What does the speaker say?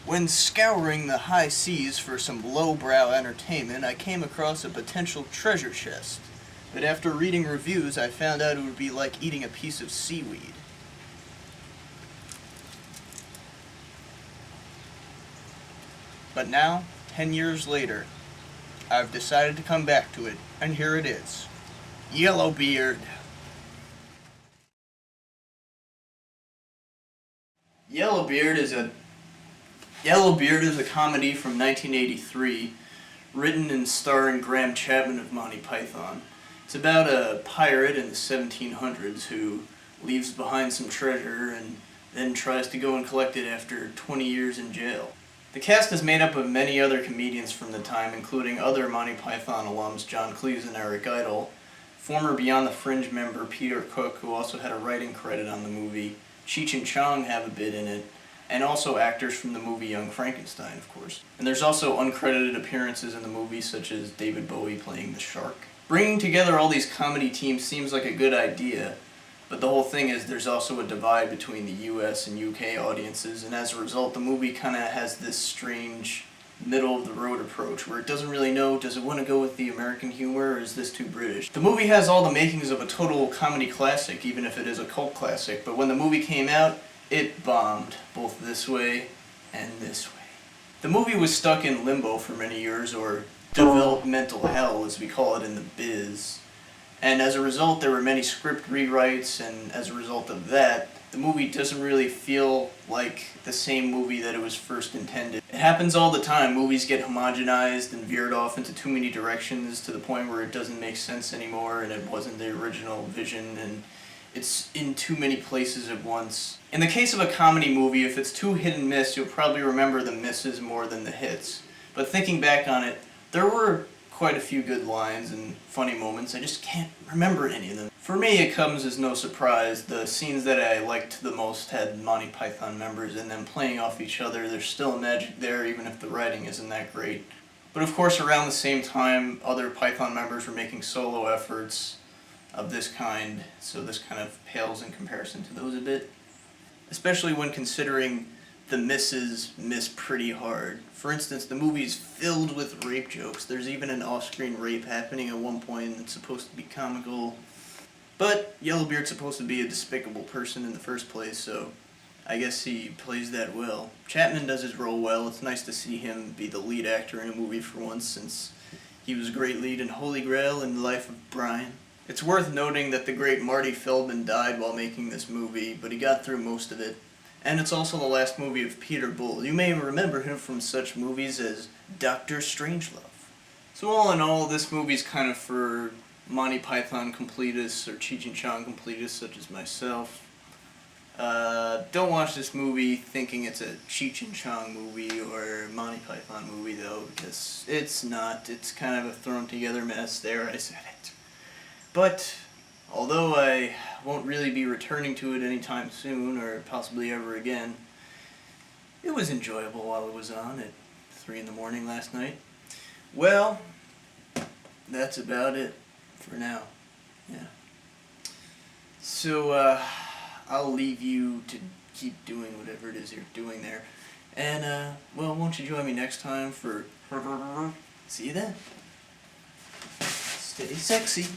When scouring the high seas for some lowbrow entertainment, I came across a potential treasure chest. But after reading reviews, I found out it would be like eating a piece of seaweed. But now, 10 years later, I've decided to come back to it, and here it is. Yellowbeard. Yellowbeard is a comedy from 1983, written and starring Graham Chapman of Monty Python. It's about a pirate in the 1700s who leaves behind some treasure and then tries to go and collect it after 20 years in jail. The cast is made up of many other comedians from the time, including other Monty Python alums John Cleese and Eric Idle, former Beyond the Fringe member Peter Cook, who also had a writing credit on the movie. Cheech Chong have a bit in it, and also actors from the movie Young Frankenstein, of course. And there's also uncredited appearances in the movie, such as David Bowie playing the shark. Bringing together all these comedy teams seems like a good idea, but the whole thing is there's also a divide between the US and UK audiences, and as a result the movie kind of has this strange middle-of-the-road approach where it doesn't really know, does it want to go with the American humor or is this too British? The movie has all the makings of a total comedy classic, even if it is a cult classic, but when the movie came out, it bombed, both this way and this way. The movie was stuck in limbo for many years, or developmental hell as we call it in the biz. And as a result, there were many script rewrites, and as a result of that, the movie doesn't really feel like the same movie that it was first intended. It happens all the time. Movies get homogenized and veered off into too many directions to the point where it doesn't make sense anymore, and it wasn't the original vision, and it's in too many places at once. In the case of a comedy movie, if it's too hit and miss, you'll probably remember the misses more than the hits. But thinking back on it, there were quite a few good lines and funny moments. I just can't remember any of them. For me, it comes as no surprise. The scenes that I liked the most had Monty Python members in them playing off each other. There's still magic there, even if the writing isn't that great. But of course, around the same time, other Python members were making solo efforts of this kind, so this kind of pales in comparison to those a bit. Especially when considering the misses miss pretty hard. For instance, the movie's filled with rape jokes. There's even an off-screen rape happening at one point, and it's supposed to be comical. But Yellowbeard's supposed to be a despicable person in the first place, so I guess he plays that well. Chapman does his role well. It's nice to see him be the lead actor in a movie for once, since he was a great lead in Holy Grail and The Life of Brian. It's worth noting that the great Marty Feldman died while making this movie, but he got through most of it. And it's also the last movie of Peter Bull. You may remember him from such movies as Dr. Strangelove. So all in all, this movie's kind of for Monty Python completists or Cheech Chong completists such as myself. Don't watch this movie thinking it's a Cheech Chong movie or Monty Python movie though, because it's not. It's kind of a thrown together mess. There, I said it. But although I won't really be returning to it anytime soon, or possibly ever again, it was enjoyable while it was on at 3 in the morning last night. Well, that's about it for now. Yeah. So, I'll leave you to keep doing whatever it is you're doing there. And, well, won't you join me next time for... See you then. Stay sexy.